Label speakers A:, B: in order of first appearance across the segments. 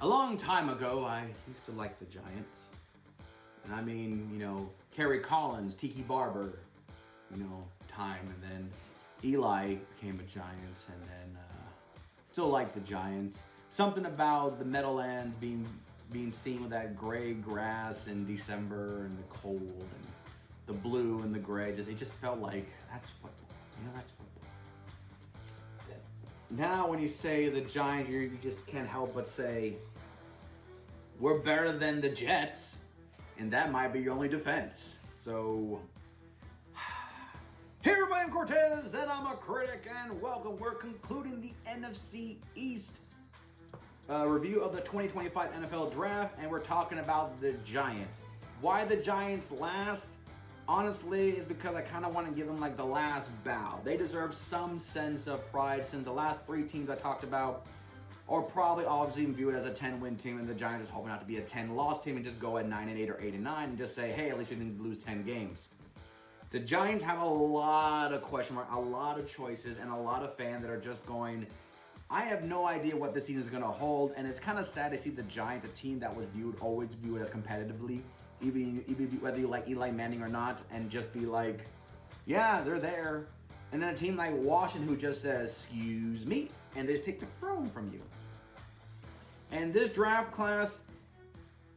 A: A long time ago, I used to like the Giants. And I mean, Kerry Collins, Tiki Barber, time. And then Eli became a Giant, and then still like the Giants. Something about the Meadowlands being seen with that gray grass in December and the cold and the blue and the gray. It just felt like that's football. That's football. Now, when you say the Giants, you just can't help but say, we're better than the Jets, and that might be your only defense. So, hey everybody, I'm Cortez, and I'm a critic, and welcome. We're concluding the NFC East review of the 2025 NFL Draft, and we're talking about the Giants. Why the Giants last? Honestly, is because I kind of want to give them like the last bow. They deserve some sense of pride, since the last three teams I talked about are probably obviously viewed as a 10-win team, and the Giants are hoping not to be a 10-loss team and just go at 9-8 or 8-9 and just say, hey, at least we didn't lose 10 games. The Giants have a lot of question marks, a lot of choices, and a lot of fans that are just going, I have no idea what this season is going to hold, and it's kind of sad to see the Giants, a team that was always viewed as competitively, even whether you like Eli Manning or not, and just be like, yeah, they're there. And then a team like Washington who just says, excuse me, and they just take the throne from you. And this draft class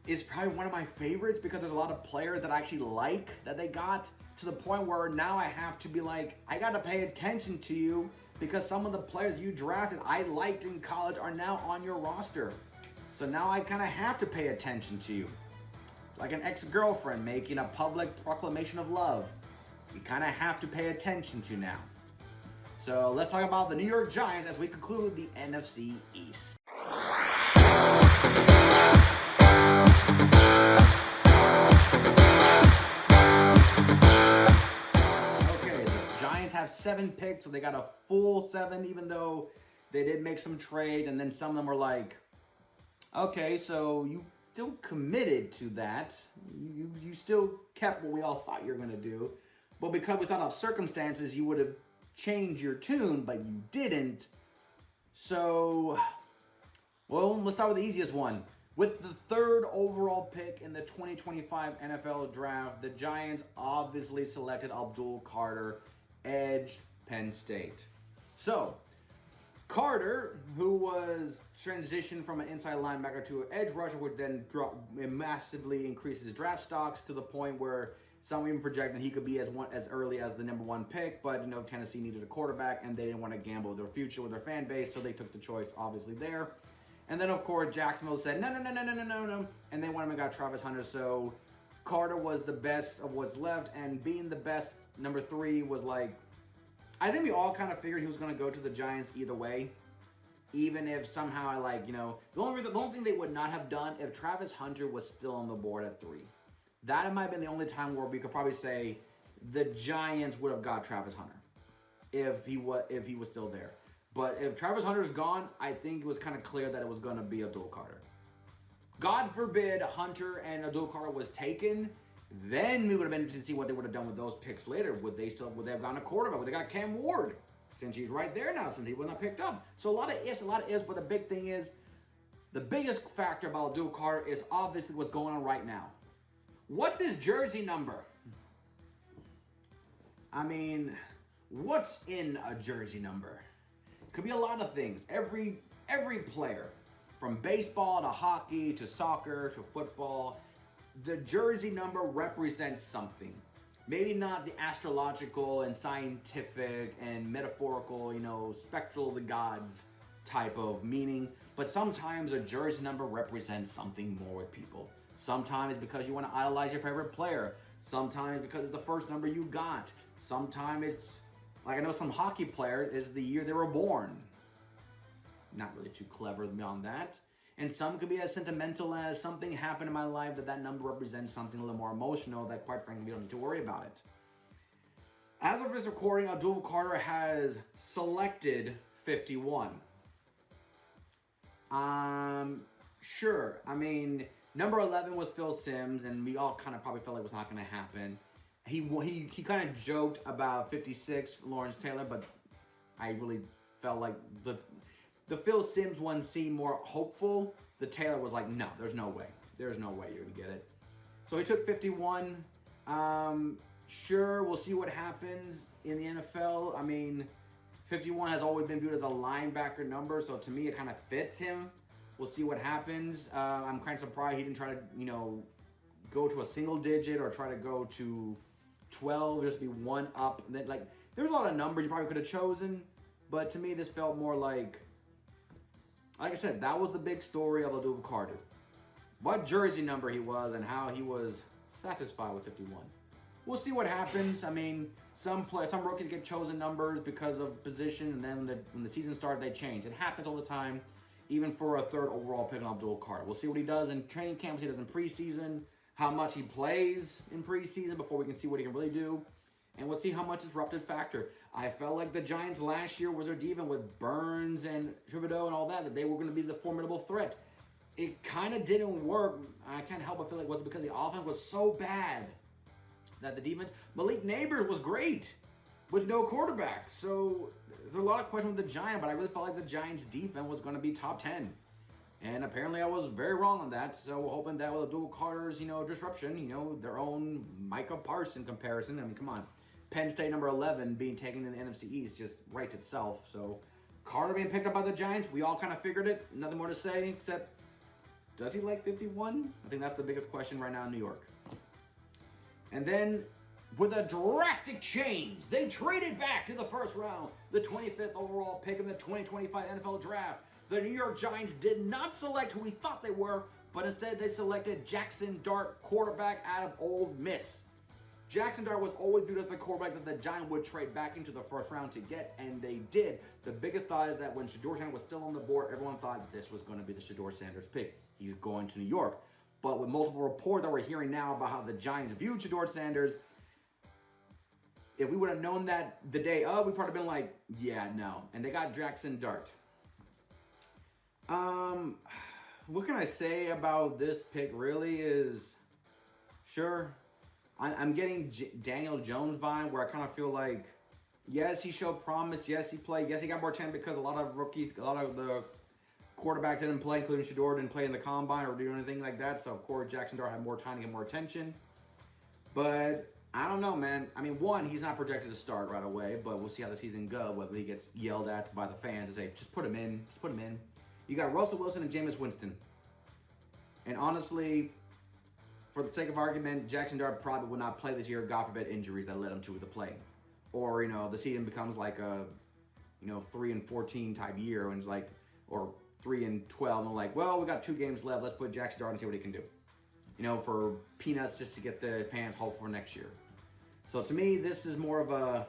A: is probably one of my favorites because there's a lot of players that I actually like that they got, to the point where now I have to be like, I got to pay attention to you because some of the players you drafted I liked in college are now on your roster. So now I kind of have to pay attention to you. It's like an ex-girlfriend making a public proclamation of love. You kind of have to pay attention to now. So let's talk about the New York Giants as we conclude the NFC East. Okay, the Giants have 7 picks, so they got a full 7, even though they did make some trades, and then some of them were like, okay, so you still committed to that. You still kept what we all thought you were going to do. But because we thought of circumstances, you would have changed your tune, but you didn't. So, well, let's start with the easiest one. With the 3rd overall pick in the 2025 NFL Draft, the Giants obviously selected Abdul Carter, edge, Penn State. So, Carter, who was transitioned from an inside linebacker to an edge rusher, would then massively increase his draft stocks to the point where some even projected he could be as early as the number 1 pick. But Tennessee needed a quarterback, and they didn't want to gamble with their future with their fan base, so they took the choice obviously there. And then of course Jacksonville said no, and they went and got Travis Hunter. So Carter was the best of what's left, and being the best number 3 was like, I think we all kind of figured he was going to go to the Giants either way. Even if somehow the only thing they would not have done if Travis Hunter was still on the board at 3. That might have been the only time where we could probably say the Giants would have got Travis Hunter if he was still there. But if Travis Hunter's gone, I think it was kind of clear that it was going to be Abdul Carter. God forbid Hunter and Abdul Carter was taken, then we would have been interested to see what they would have done with those picks later. Would they have gone a quarterback? Would they got Cam Ward? Since he's right there now, since he was not picked up. So a lot of ifs, but the big thing is, the biggest factor about Abdul Carter is obviously what's going on right now. What's his jersey number? I mean, what's in a jersey number? Could be a lot of things. Every player, from baseball to hockey to soccer to football, the jersey number represents something. Maybe not the astrological and scientific and metaphorical, spectral of the gods type of meaning, but sometimes a jersey number represents something more with people. Sometimes because you want to idolize your favorite player. Sometimes because it's the first number you got. Sometimes it's, like I know some hockey players, is the year they were born. Not really too clever beyond that. And some could be as sentimental as something happened in my life that number represents something a little more emotional that, quite frankly, we don't need to worry about it. As of this recording, Abdul Carter has selected 51. Sure. I mean, number 11 was Phil Simms, and we all kind of probably felt like it was not going to happen. He kind of joked about 56 Lawrence Taylor, but I really felt like the The Phil Simms one seemed more hopeful. The Taylor was like, no, there's no way. There's no way you're going to get it. So he took 51. Sure, we'll see what happens in the NFL. I mean, 51 has always been viewed as a linebacker number, so to me it kind of fits him. We'll see what happens. I'm kind of surprised he didn't try to, go to a single digit or try to go to 12, just be one up. And then, there's a lot of numbers you probably could have chosen, but to me this felt more like I said, that was the big story of Abdul Carter. What jersey number he was and how he was satisfied with 51. We'll see what happens. I mean, some rookies get chosen numbers because of position, and then when the season started, they change. It happens all the time, even for a third overall pick on Abdul Carter. We'll see what he does in training camp, what he does in preseason, how much he plays in preseason before we can see what he can really do. And we'll see how much disruptive factor. I felt like the Giants last year was their defense with Burns and Thibodeau and all that they were going to be the formidable threat. It kind of didn't work. I can't help but feel like it was because the offense was so bad that the defense, Malik Neighbors was great with no quarterback. So there's a lot of questions with the Giants, but I really felt like the Giants defense was going to be top 10. And apparently I was very wrong on that. So we're hoping that with Abdul Carter's, disruption, their own Micah Parsons comparison. I mean, come on. Penn State number 11 being taken in the NFC East just writes itself. So Carter being picked up by the Giants, we all kind of figured it. Nothing more to say except, does he like 51? I think that's the biggest question right now in New York. And then, with a drastic change, they traded back to the first round, the 25th overall pick in the 2025 NFL Draft. The New York Giants did not select who we thought they were, but instead they selected Jackson Dart, quarterback out of Ole Miss. Jackson Dart was always viewed as the quarterback that the Giants would trade back into the first round to get, and they did. The biggest thought is that when Shedeur Sanders was still on the board, everyone thought this was going to be the Shedeur Sanders pick. He's going to New York. But with multiple reports that we're hearing now about how the Giants viewed Shedeur Sanders, if we would have known that the day of, we'd probably been like, yeah, no. And they got Jackson Dart. What can I say about this pick really is, sure, I'm getting Daniel Jones vibe where I kind of feel like, yes, he showed promise. Yes, he played. Yes, he got more chance because a lot of the quarterbacks didn't play, including Shedeur didn't play in the combine or do anything like that. So, of course, Jackson Dart had more time to get more attention. But I don't know, man. I mean, one, he's not projected to start right away, but we'll see how the season goes, whether he gets yelled at by the fans and say, just put him in. Just put him in. You got Russell Wilson and Jameis Winston. And honestly, for the sake of argument, Jackson Dart probably will not play this year, God forbid injuries that led him to the play. Or, the season becomes like a, 3-14 type year, and it's like, or 3-12, and they're like, well, we got 2 games left, let's put Jackson Dart and see what he can do. For peanuts just to get the fans hopeful for next year. So to me, this is more of a,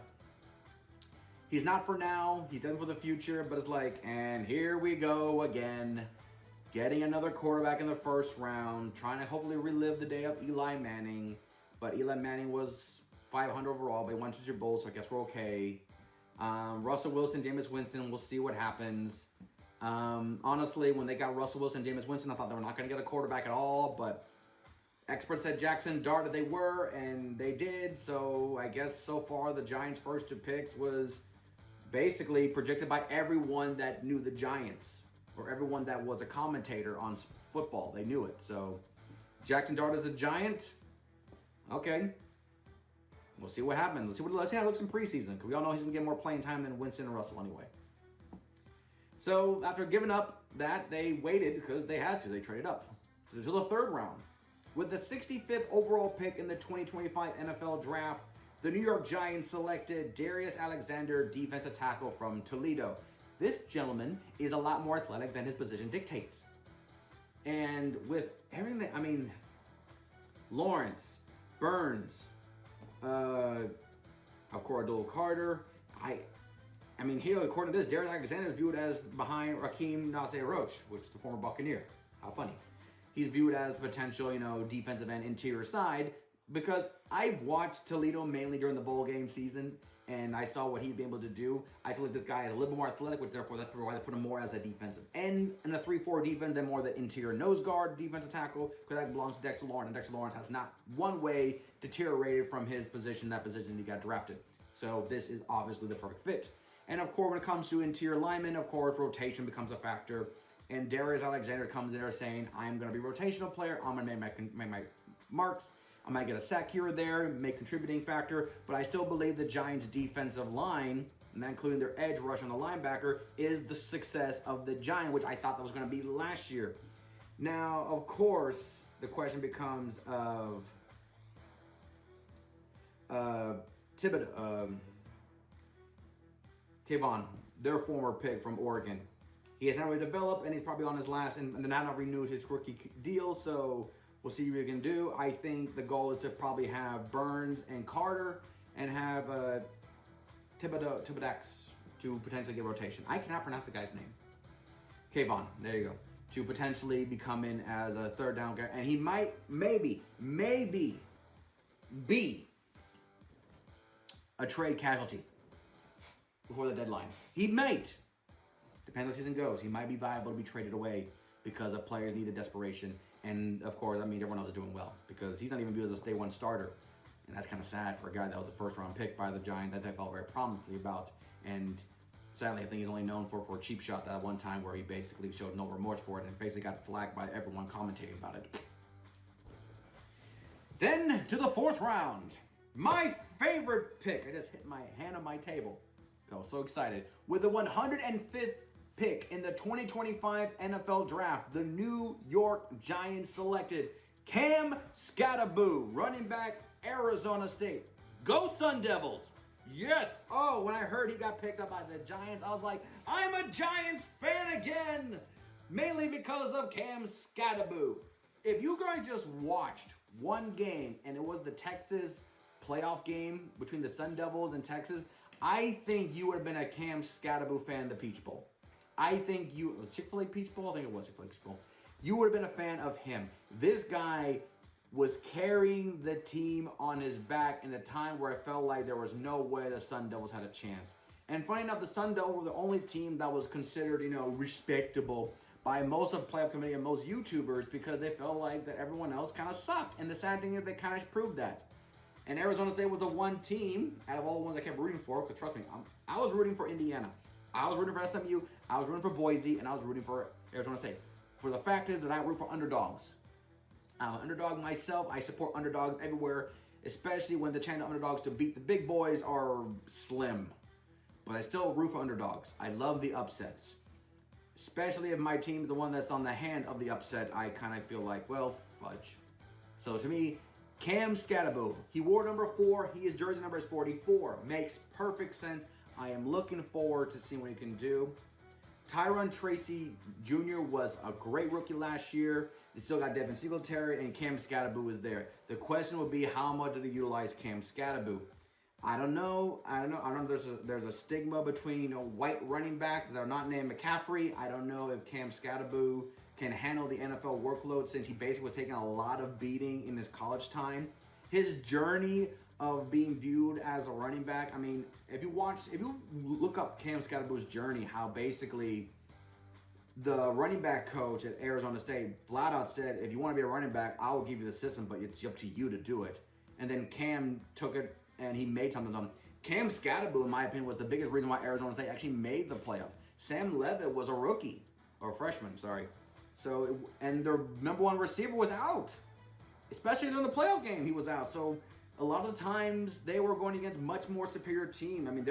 A: he's not for now, he's done for the future, but it's like, and here we go again. Getting another quarterback in the first round, trying to hopefully relive the day of Eli Manning. But Eli Manning was 500 overall, but he won 2 Super Bowls, so I guess we're okay. Russell Wilson, Jameis Winston, we'll see what happens. Honestly, when they got Russell Wilson and Jameis Winston, I thought they were not going to get a quarterback at all, but experts said Jackson Dart that they were, and they did. So I guess so far the Giants' first 2 picks was basically projected by everyone that knew the Giants, or everyone that was a commentator on football. They knew it. So Jackson Dart is a Giant. Okay. We'll see what happens. Let's see how it looks in preseason, because we all know he's going to get more playing time than Winston and Russell anyway. So after giving up that, they waited because they had to. They traded up to the 3rd round. With the 65th overall pick in the 2025 NFL Draft, the New York Giants selected Darius Alexander, defensive tackle from Toledo. This gentleman is a lot more athletic than his position dictates. And with everything, Lawrence, Burns, of course, Abdul Carter. Here, according to this, Darius Alexander is viewed as behind Raheem Nasir-Roach, which is the former Buccaneer. How funny. He's viewed as potential, defensive end, interior side, because I've watched Toledo mainly during the bowl game season, and I saw what he'd been able to do. I feel like this guy is a little bit more athletic, which therefore that's why they put him more as a defensive end in a 3-4 defense than more the interior nose guard defensive tackle, because that belongs to Dexter Lawrence, and Dexter Lawrence has not one way deteriorated from his position, that position he got drafted. So this is obviously the perfect fit. And of course, when it comes to interior linemen, of course, rotation becomes a factor. And Darius Alexander comes in there saying, I'm going to be a rotational player. I'm going to make my marks. I might get a sack here or there, make contributing factor. But I still believe the Giants' defensive line, and that including their edge rush on the linebacker, is the success of the Giants, which I thought that was going to be last year. Now, of course, the question becomes of Thibodeau, Kayvon, their former pick from Oregon. He has not really developed, and he's probably on his last, and not renewed his rookie deal, so we'll see what he can do. I think the goal is to probably have Burns and Carter, and have Thibodeau to potentially get rotation. I cannot pronounce the guy's name. Kayvon, there you go. To potentially be coming as a third down guy, and he might, maybe be a trade casualty before the deadline. He might. Depends how the season goes. He might be viable to be traded away because a player needed desperation. And of course, that means everyone else is doing well because he's not even viewed as a day one starter. And that's kind of sad for a guy that was a first round pick by the Giants that they felt very promisingly about. And sadly, I think he's only known for a cheap shot that one time where he basically showed no remorse for it and basically got flagged by everyone commentating about it. Then to the fourth round. My favorite pick. I just hit my hand on my table. I was so excited. With the 105th pick in the 2025 NFL Draft, the New York Giants selected Cam Skattebo, running back, Arizona State. Go Sun Devils! Yes! Oh, when I heard he got picked up by the Giants, I was like, I'm a Giants fan again! Mainly because of Cam Skattebo. If you guys just watched one game, and it was the Texas playoff game between the Sun Devils and Texas, I think you would have been a Cam Skattebo fan of the Peach Bowl. I think it was Chick-fil-A Peach Bowl? I think it was Chick-fil-A Peach Bowl. You would have been a fan of him. This guy was carrying the team on his back in a time where it felt like there was no way the Sun Devils had a chance. And funny enough, the Sun Devils were the only team that was considered, respectable by most of the playoff committee and most YouTubers because they felt like that everyone else kind of sucked. And the sad thing is they kind of proved that. And Arizona State was the one team out of all the ones I kept rooting for, because trust me, I was rooting for Indiana. I was rooting for SMU, I was rooting for Boise, and I was rooting for Arizona State. For the fact is that I root for underdogs. I'm an underdog myself. I support underdogs everywhere, especially when the chance of underdogs to beat the big boys are slim. But I still root for underdogs. I love the upsets. Especially if my team's the one that's on the hand of the upset, I kind of feel like, well, fudge. So to me, Cam Skattebo, he wore number 4. His jersey number is 44. Makes perfect sense. I am looking forward to seeing what he can do. Tyron Tracy Jr. was a great rookie last year. They still got Devin Singletary, and Cam Skattebo is there. The question will be, how much do they utilize Cam Skattebo? I don't know. There's a stigma between white running backs that are not named McCaffrey. I don't know if Cam Skattebo can handle the NFL workload since he basically was taking a lot of beating in his college time. His journey of being viewed as a running back, I mean, if you look up Cam Skattebo's journey, how basically the running back coach at Arizona State flat out said, if you want to be a running back, I will give you the system, but it's up to you to do it. And then Cam took it and he made something of them. Cam Skattebo, in my opinion, was the biggest reason why Arizona State actually made the playoff. Sam Levitt was a rookie, or a freshman, sorry. So, and their number 1 receiver was out. Especially during the playoff game, he was out. So, a lot of times, they were going against much more superior team. I mean,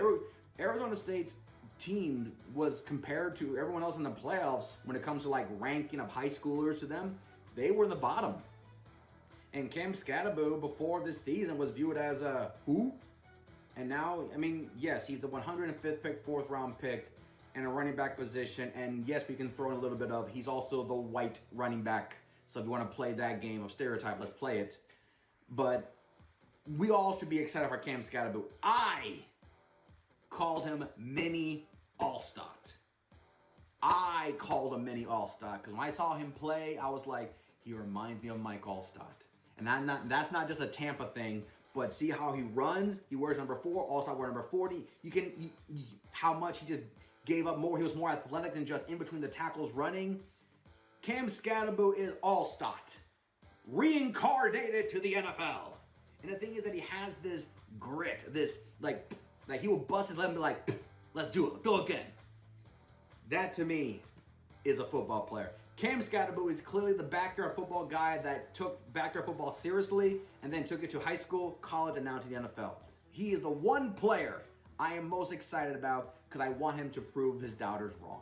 A: Arizona State's team was compared to everyone else in the playoffs when it comes to, ranking of high schoolers to them. They were the bottom. And Cam Skattebo, before this season, was viewed as a who? And now, I mean, yes, he's the 105th pick, 4th round pick in a running back position. And yes, we can throw in a little bit of, he's also the white running back. So if you want to play that game of stereotype, let's play it. But we all should be excited for Cam Skattebo. I called him Mini All-Stott. I called him Mini All-Stott because when I saw him play, I was like, he reminds me of Mike All-Stott. And that's not just a Tampa thing, but see how he runs. He wears number 4. Also, I wear number 40. How much he just gave up more. He was more athletic than just in between the tackles running. Cam Skattebo is All-Stott, reincarnated to the NFL. And the thing is that he has this grit, this like he will bust his lip and be like, Let's do it. Let's go again. That to me is a football player. Cam Scatterbo is clearly the backyard football guy that took backyard football seriously and then took it to high school, college, and now to the NFL. He is the one player I am most excited about because I want him to prove his doubters wrong.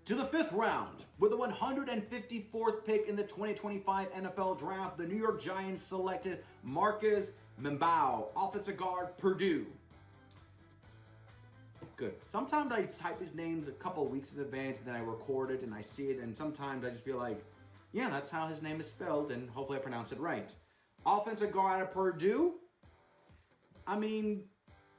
A: To the 5th round, with the 154th pick in the 2025 NFL Draft, the New York Giants selected Marcus Mbao, offensive guard, Purdue. Good. Sometimes I type his names a couple of weeks in advance, and then I record it and I see it, and sometimes I just feel like, yeah, that's how his name is spelled, and hopefully I pronounce it right. Offensive guard out of Purdue. I mean,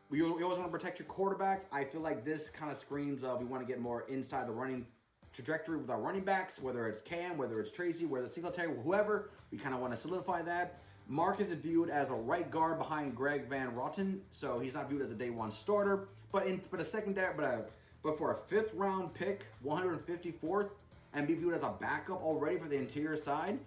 A: we always want to protect your quarterbacks. I feel like this kind of screams we want to get more inside the running trajectory with our running backs, whether it's Cam, whether it's Tracy, whether it's Singletary, whoever. We kind of want to solidify that. Marcus is viewed as a right guard behind Greg Van Roten, so he's not viewed as a day one starter. But for a 5th round pick, 154th, and be viewed as a backup already for the interior side,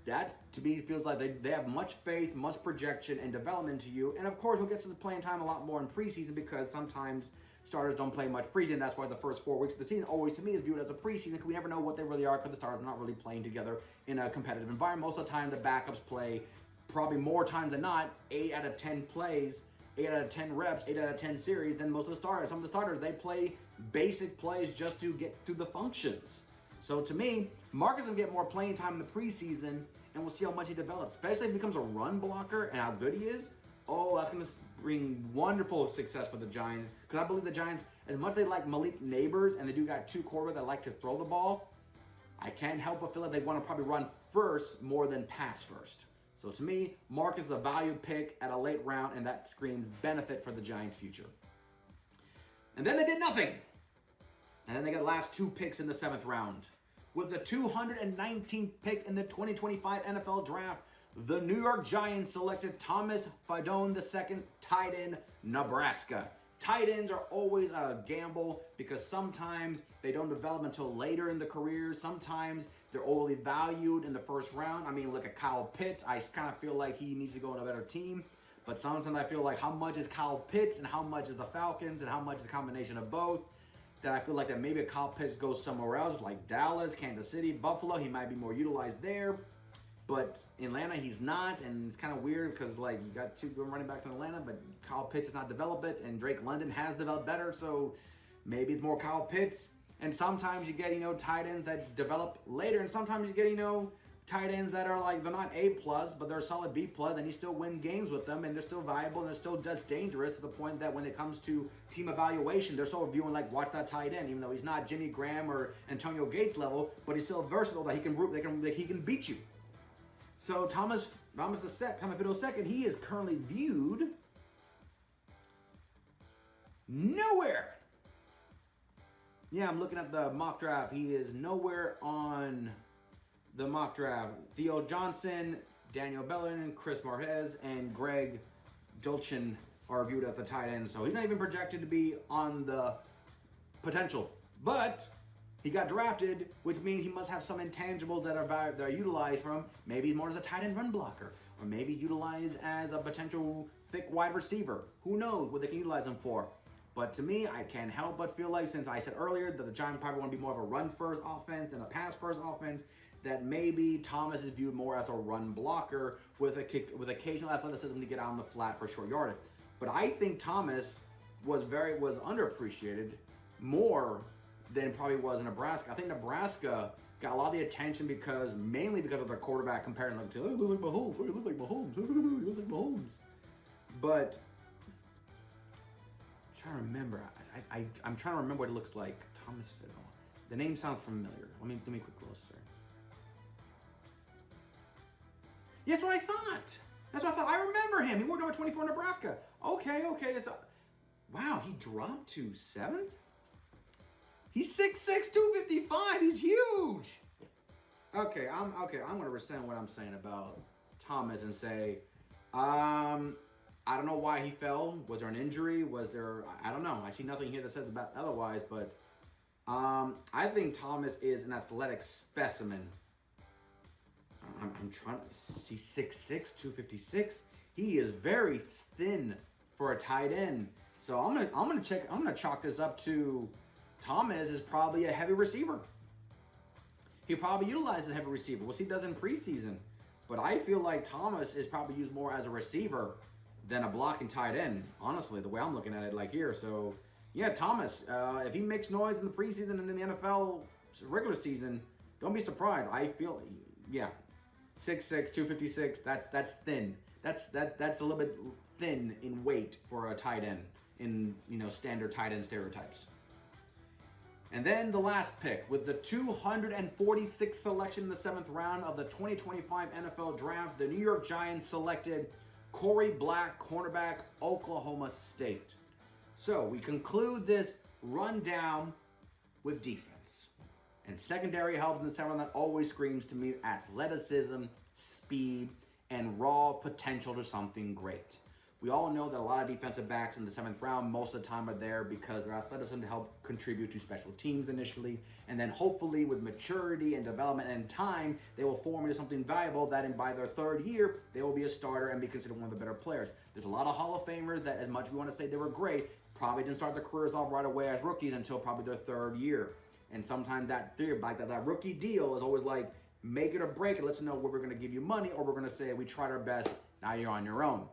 A: that to me feels like they have much faith, much projection, and development to you. And of course, we'll get to the playing time a lot more in preseason because sometimes starters don't play much preseason. That's why the first 4 weeks of the season always, to me, is viewed as a preseason because we never know what they really are because the starters are not really playing together in a competitive environment. Most of the time, the backups play probably more times than not, 8 out of 10 plays, 8 out of 10 reps, 8 out of 10 series than most of the starters. Some of the starters, they play basic plays just to get through the functions. So to me, Marcus will get more playing time in the preseason, and we'll see how much he develops, especially if he becomes a run blocker and how good he is. Oh, that's going to bring wonderful success for the Giants. Because I believe the Giants, as much as they like Malik Neighbors, and they do got 2 quarterbacks that like to throw the ball, I can't help but feel like they want to probably run first more than pass first. So to me, Marcus is a value pick at a late round, and that screams benefit for the Giants' future. And then they did nothing. And then they got the last 2 picks in the 7th round. With the 219th pick in the 2025 NFL Draft, the New York Giants selected Thomas Fidone II, tight end, Nebraska. Tight ends are always a gamble because sometimes they don't develop until later in the career. Sometimes they're overly valued in the first round. I mean, look at Kyle Pitts. I kind of feel like he needs to go on a better team. But sometimes I feel like how much is Kyle Pitts and how much is the Falcons and how much is a combination of both. That I feel like that maybe a Kyle Pitts goes somewhere else like Dallas, Kansas City, Buffalo. He might be more utilized there. But in Atlanta, he's not, and it's kind of weird because like you got 2 good running backs in Atlanta, but Kyle Pitts has not developed it, and Drake London has developed better, so maybe it's more Kyle Pitts. And sometimes you get tight ends that develop later, and sometimes you get tight ends that are like they're not A+, but they're a solid B+, and you still win games with them, and they're still valuable, and they're still just dangerous to the point that when it comes to team evaluation, they're still viewing like watch that tight end, even though he's not Jimmy Graham or Antonio Gates level, but he's still versatile that he can beat you. So Thomas Fidone II, he is currently viewed nowhere. Yeah, I'm looking at the mock draft. He is nowhere on the mock draft. Theo Johnson, Daniel Bellion, Chris Marquez, and Greg Dulchin are viewed as the tight end. So he's not even projected to be on the potential. But he got drafted, which means he must have some intangibles that are utilized from maybe more as a tight end run blocker, or maybe utilized as a potential thick wide receiver. Who knows what they can utilize him for? But to me, I can't help but feel like, since I said earlier that the Giants probably want to be more of a run-first offense than a pass-first offense, that maybe Thomas is viewed more as a run blocker with occasional athleticism to get out on the flat for short yardage. But I think Thomas was underappreciated more than probably was in Nebraska. I think Nebraska got a lot of the attention mainly because of their quarterback comparing them to, oh, look like Mahomes, oh, look like Mahomes, oh, look like Mahomes. But I'm trying to remember. I'm trying to remember what it looks like. Thomas Fidone. The name sounds familiar. Let me quick closer. Yes, what I thought. That's what I thought. I remember him. He wore number 24 in Nebraska. Okay. So, wow, he dropped to 7th? He's 6'6", 255. He's huge. Okay, I'm going to rescind what I'm saying about Thomas and say, I don't know why he fell. Was there an injury? I don't know. I see nothing here that says about otherwise, but I think Thomas is an athletic specimen. I'm trying to see 6'6", 256. He is very thin for a tight end. So I'm gonna chalk this up to Thomas is probably a heavy receiver. He probably utilizes a heavy receiver. We'll see what he does in preseason. But I feel like Thomas is probably used more as a receiver than a blocking tight end, honestly, the way I'm looking at it like here. So, yeah, Thomas, if he makes noise in the preseason and in the NFL regular season, don't be surprised. I feel, yeah, 6'6", 256, that's thin. That's a little bit thin in weight for a tight end in, standard tight end stereotypes. And then the last pick, with the 246th selection in the 7th round of the 2025 NFL Draft, the New York Giants selected Corey Black, cornerback, Oklahoma State. So we conclude this rundown with defense. And secondary help in the 7th round that always screams to me athleticism, speed, and raw potential to something great. We all know that a lot of defensive backs in the 7th round most of the time are there because their athleticism to help contribute to special teams initially, and then hopefully with maturity and development and time, they will form into something valuable that by their 3rd year, they will be a starter and be considered one of the better players. There's a lot of Hall of Famers that, as much as we want to say they were great, probably didn't start their careers off right away as rookies until probably their 3rd year. And sometimes that rookie deal is always like, make it or break it. Let's know where we're going to give you money, or we're going to say we tried our best, now you're on your own.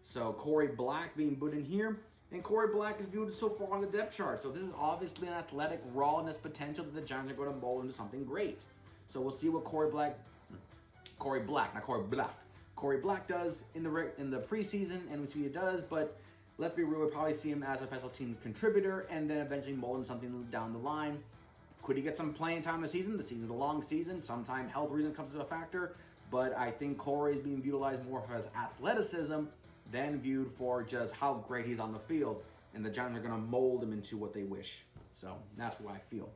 A: So Corey Black being put in here, and Corey Black is viewed so far on the depth chart. So this is obviously an athletic rawness potential that the Giants are going to mold into something great. So we'll see what Corey Black does in the preseason, and we see what he does. But let's be real, we'll probably see him as a special teams contributor, and then eventually mold into something down the line. Could he get some playing time this season? The season's a long season. Sometimes health reason comes as a factor, but I think Corey is being utilized more for his athleticism than viewed for just how great he's on the field, and the Giants are going to mold him into what they wish. So that's what I feel.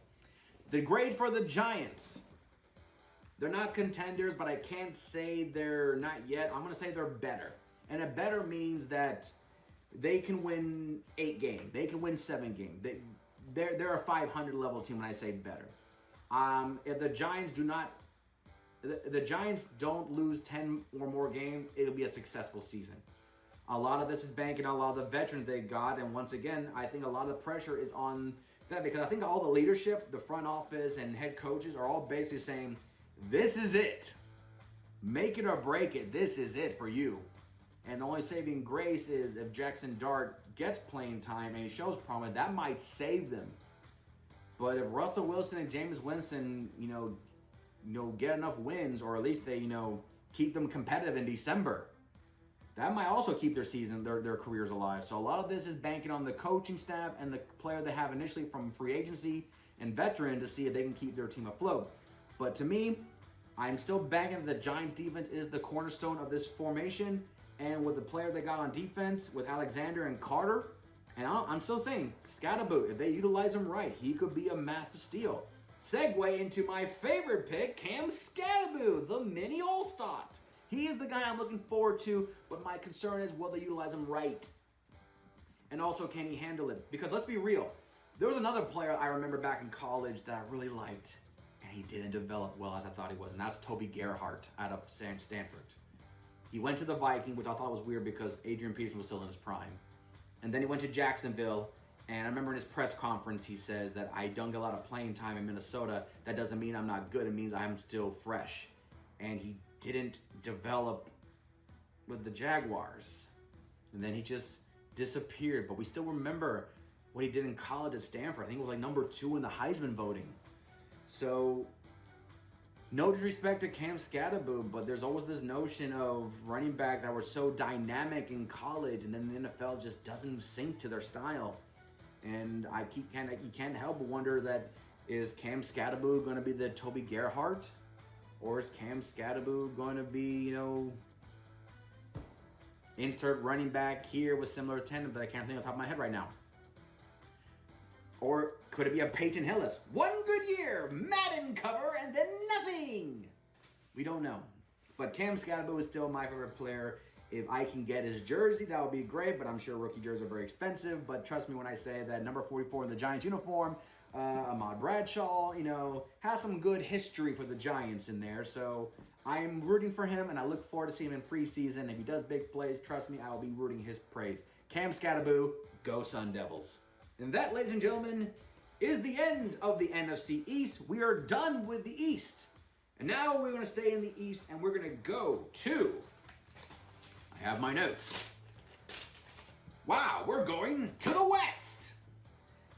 A: The grade for the Giants, they're not contenders, but I can't say they're not yet. I'm going to say they're better, and a better means that they can win 8 games, they can win 7 games. They're a 500 level team when I say better. If the Giants don't lose 10 or more games, it'll be a successful season. A lot of this is banking on a lot of the veterans they got, and once again, I think a lot of the pressure is on that because I think all the leadership, the front office, and head coaches are all basically saying, this is it. Make it or break it. This is it for you. And the only saving grace is if Jackson Dart gets playing time and he shows promise, that might save them. But if Russell Wilson and Jameis Winston, get enough wins, or at least they, keep them competitive in December, that might also keep their season, their careers alive. So a lot of this is banking on the coaching staff and the player they have initially from free agency and veteran to see if they can keep their team afloat. But to me, I'm still banking that the Giants defense is the cornerstone of this formation. And with the player they got on defense, with Alexander and Carter, and I'm still saying, Scatterboot, if they utilize him right, he could be a massive steal. Segue into my favorite pick, Cam Scatterboot, the mini All-Star. He is the guy I'm looking forward to, but my concern is, will they utilize him right? And also, can he handle it? Because let's be real, there was another player I remember back in college that I really liked, and he didn't develop well as I thought he was, and that's Toby Gerhart out of Stanford. He went to the Vikings, which I thought was weird because Adrian Peterson was still in his prime. And then he went to Jacksonville, and I remember in his press conference, he says that I don't get a lot of playing time in Minnesota. That doesn't mean I'm not good. It means I'm still fresh. And he didn't develop with the Jaguars. And then he just disappeared. But we still remember what he did in college at Stanford. I think it was like number 2 in the Heisman voting. So, no disrespect to Cam Scatterboot, but there's always this notion of running back that were so dynamic in college, and then the NFL just doesn't sync to their style. And you can't help but wonder that, is Cam Scatterboot going to be the Toby Gerhart? Or is Cam Scatterboot going to be, insert running back here with similar tandem that I can't think off the top of my head right now? Or could it be a Peyton Hillis? One good year, Madden cover, and then nothing. We don't know. But Cam Scatterboot is still my favorite player. If I can get his jersey, that would be great, but I'm sure rookie jerseys are very expensive. But trust me when I say that number 44 in the Giants uniform, Ahmad Bradshaw, has some good history for the Giants in there. So I'm rooting for him, and I look forward to seeing him in preseason. If he does big plays, trust me, I will be rooting his praise. Cam Scatterboo, go Sun Devils. And that, ladies and gentlemen, is the end of the NFC East. We are done with the East. And now we're going to stay in the East, and we're going to go to... I have my notes. Wow, we're going to the West.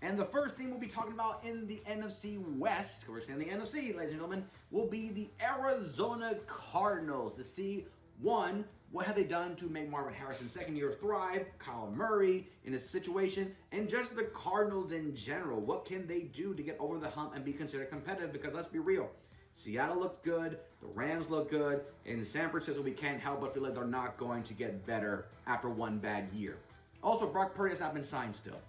A: And the first team we'll be talking about in the NFC West, we're staying in the NFC, ladies and gentlemen, will be the Arizona Cardinals to see, one, what have they done to make Marvin Harrison's second year thrive, Kyler Murray in this situation, and just the Cardinals in general. What can they do to get over the hump and be considered competitive? Because let's be real, Seattle looked good, the Rams look good, and San Francisco, we can't help but feel like they're not going to get better after one bad year. Also, Brock Purdy has not been signed still.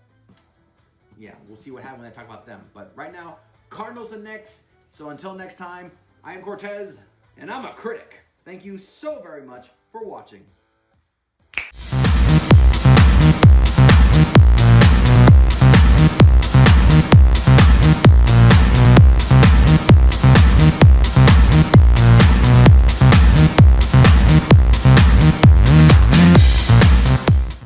A: Yeah, we'll see what happens when I talk about them. But right now, Cardinals are next. So until next time, I am Cortez, and I'm a critic. Thank you so very much for watching.